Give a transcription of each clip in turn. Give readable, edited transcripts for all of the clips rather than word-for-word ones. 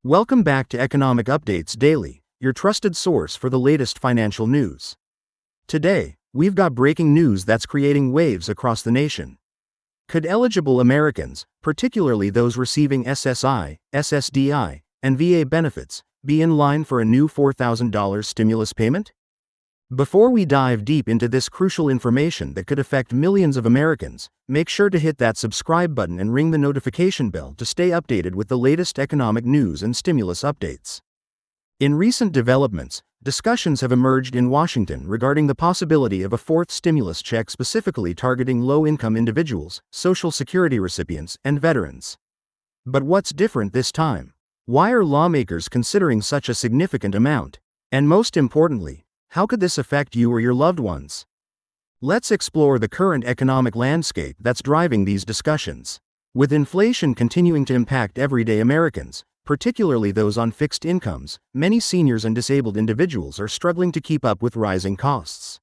Welcome back to Economic Updates Daily, your trusted source for the latest financial news. Today, we've got breaking news that's creating waves across the nation. Could eligible Americans, particularly those receiving SSI, SSDI, and VA benefits, be in line for a new $4,000 stimulus payment? Before we dive deep into this crucial information that could affect millions of Americans, make sure to hit that subscribe button and ring the notification bell to stay updated with the latest economic news and stimulus updates. In recent developments, discussions have emerged in Washington regarding the possibility of a fourth stimulus check specifically targeting low-income individuals, Social Security recipients, and veterans. But what's different this time? Why are lawmakers considering such a significant amount? And most importantly, how could this affect you or your loved ones? Let's explore the current economic landscape that's driving these discussions. With inflation continuing to impact everyday Americans, particularly those on fixed incomes, many seniors and disabled individuals are struggling to keep up with rising costs.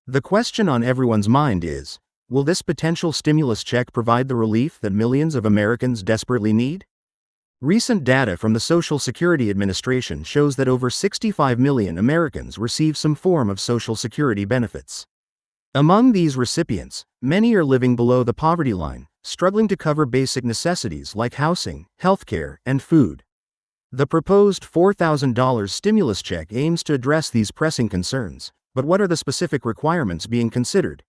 The question on everyone's mind is, will this potential stimulus check provide the relief that millions of Americans desperately need? Recent data from the Social Security Administration shows that over 65 million Americans receive some form of Social Security benefits. Among these recipients, many are living below the poverty line, struggling to cover basic necessities like housing, healthcare, and food. The proposed $4,000 stimulus check aims to address these pressing concerns, but what are the specific requirements being considered?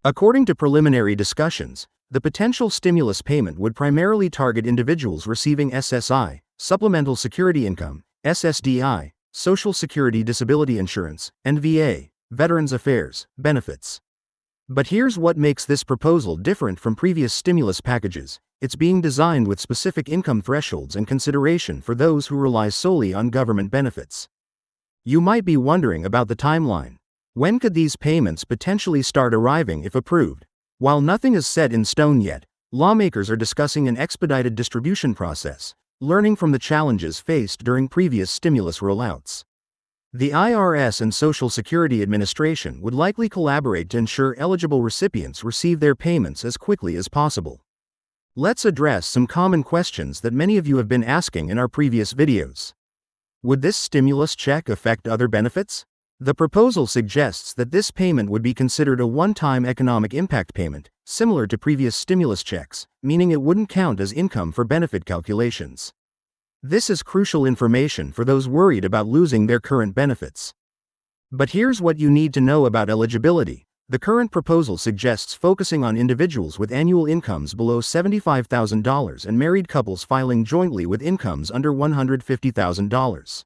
According to preliminary discussions, the potential stimulus payment would primarily target individuals receiving SSI, Supplemental Security Income, SSDI, Social Security Disability Insurance, and VA, Veterans Affairs, benefits. But here's what makes this proposal different from previous stimulus packages: it's being designed with specific income thresholds and consideration for those who rely solely on government benefits. You might be wondering about the timeline. When could these payments potentially start arriving if approved? While nothing is set in stone yet, lawmakers are discussing an expedited distribution process, learning from the challenges faced during previous stimulus rollouts. The IRS and Social Security Administration would likely collaborate to ensure eligible recipients receive their payments as quickly as possible. Let's address some common questions that many of you have been asking in our previous videos. Would this stimulus check affect other benefits? The proposal suggests that this payment would be considered a one-time economic impact payment, similar to previous stimulus checks, meaning it wouldn't count as income for benefit calculations. This is crucial information for those worried about losing their current benefits. But here's what you need to know about eligibility. The current proposal suggests focusing on individuals with annual incomes below $75,000 and married couples filing jointly with incomes under $150,000.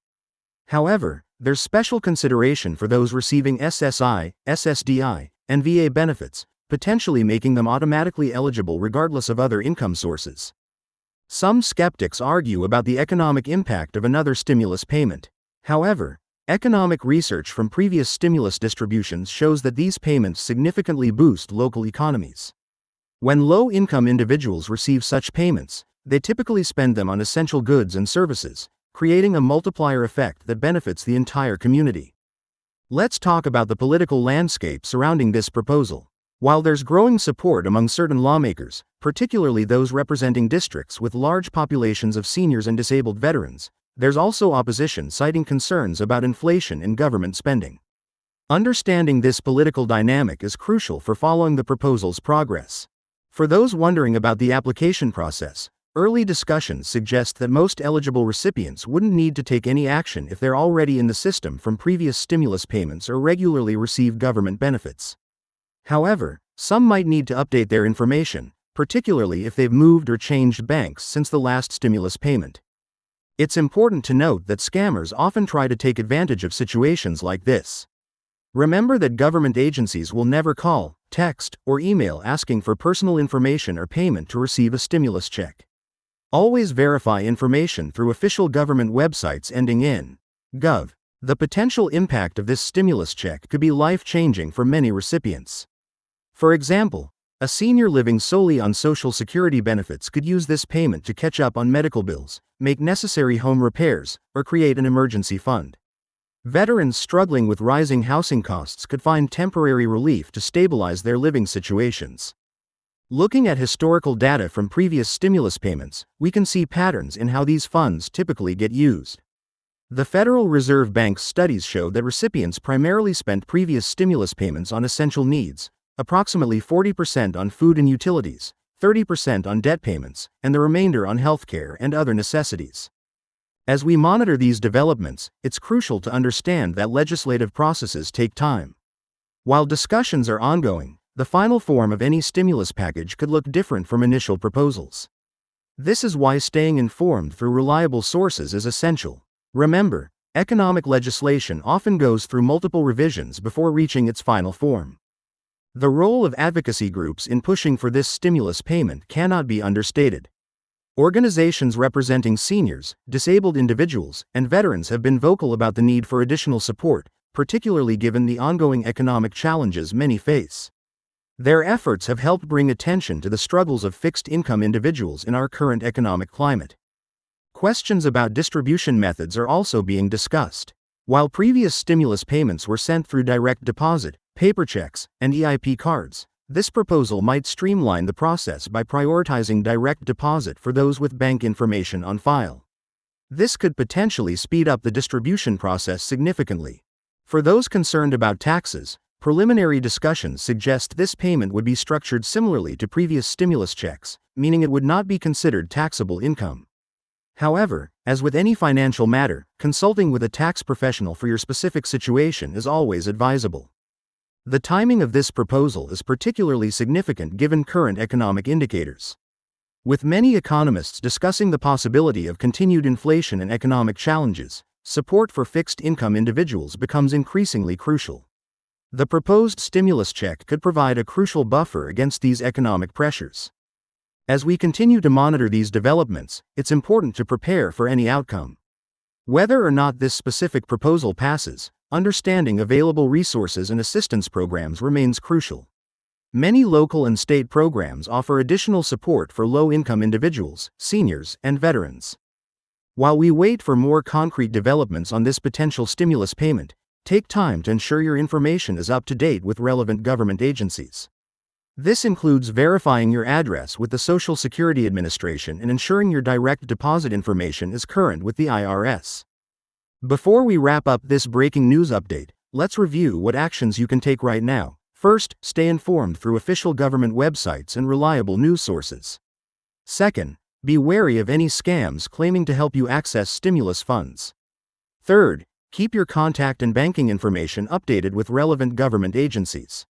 However, there's special consideration for those receiving SSI, SSDI, and VA benefits, potentially making them automatically eligible regardless of other income sources. Some skeptics argue about the economic impact of another stimulus payment. However, economic research from previous stimulus distributions shows that these payments significantly boost local economies. When low-income individuals receive such payments, they typically spend them on essential goods and services, creating a multiplier effect that benefits the entire community. Let's talk about the political landscape surrounding this proposal. While there's growing support among certain lawmakers, particularly those representing districts with large populations of seniors and disabled veterans, there's also opposition citing concerns about inflation and government spending. Understanding this political dynamic is crucial for following the proposal's progress. For those wondering about the application process, early discussions suggest that most eligible recipients wouldn't need to take any action if they're already in the system from previous stimulus payments or regularly receive government benefits. However, some might need to update their information, particularly if they've moved or changed banks since the last stimulus payment. It's important to note that scammers often try to take advantage of situations like this. Remember that government agencies will never call, text, or email asking for personal information or payment to receive a stimulus check. Always verify information through official government websites ending in .gov. The potential impact of this stimulus check could be life-changing for many recipients. For example, a senior living solely on Social Security benefits could use this payment to catch up on medical bills, make necessary home repairs, or create an emergency fund. Veterans struggling with rising housing costs could find temporary relief to stabilize their living situations. Looking at historical data from previous stimulus payments, we can see patterns in how these funds typically get used. The Federal Reserve Bank's studies show that recipients primarily spent previous stimulus payments on essential needs, approximately 40% on food and utilities, 30% on debt payments, and the remainder on healthcare and other necessities. As we monitor these developments, it's crucial to understand that legislative processes take time. While discussions are ongoing, the final form of any stimulus package could look different from initial proposals. This is why staying informed through reliable sources is essential. Remember, economic legislation often goes through multiple revisions before reaching its final form. The role of advocacy groups in pushing for this stimulus payment cannot be understated. Organizations representing seniors, disabled individuals, and veterans have been vocal about the need for additional support, particularly given the ongoing economic challenges many face. Their efforts have helped bring attention to the struggles of fixed-income individuals in our current economic climate. Questions about distribution methods are also being discussed. While previous stimulus payments were sent through direct deposit, paper checks, and EIP cards, this proposal might streamline the process by prioritizing direct deposit for those with bank information on file. This could potentially speed up the distribution process significantly. For those concerned about taxes, preliminary discussions suggest this payment would be structured similarly to previous stimulus checks, meaning it would not be considered taxable income. However, as with any financial matter, consulting with a tax professional for your specific situation is always advisable. The timing of this proposal is particularly significant given current economic indicators. With many economists discussing the possibility of continued inflation and economic challenges, support for fixed-income individuals becomes increasingly crucial. The proposed stimulus check could provide a crucial buffer against these economic pressures. As we continue to monitor these developments, it's important to prepare for any outcome. Whether or not this specific proposal passes, understanding available resources and assistance programs remains crucial. Many local and state programs offer additional support for low-income individuals, seniors, and veterans. While we wait for more concrete developments on this potential stimulus payment, take time to ensure your information is up to date with relevant government agencies. This includes verifying your address with the Social Security Administration and ensuring your direct deposit information is current with the IRS. Before we wrap up this breaking news update, let's review what actions you can take right now. First, stay informed through official government websites and reliable news sources. Second, be wary of any scams claiming to help you access stimulus funds. Third, keep your contact and banking information updated with relevant government agencies.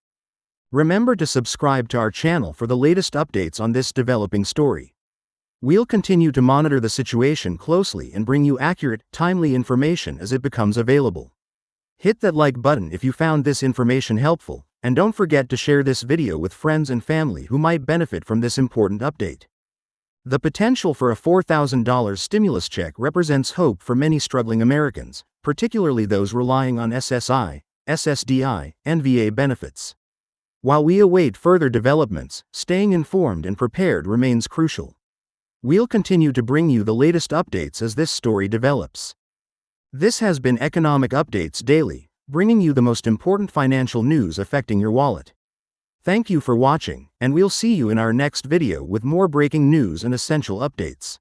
Remember to subscribe to our channel for the latest updates on this developing story. We'll continue to monitor the situation closely and bring you accurate, timely information as it becomes available. Hit that like button if you found this information helpful, and don't forget to share this video with friends and family who might benefit from this important update. The potential for a $4,000 stimulus check represents hope for many struggling Americans, particularly those relying on SSI, SSDI, and VA benefits. While we await further developments, staying informed and prepared remains crucial. We'll continue to bring you the latest updates as this story develops. This has been Economic Updates Daily, bringing you the most important financial news affecting your wallet. Thank you for watching, and we'll see you in our next video with more breaking news and essential updates.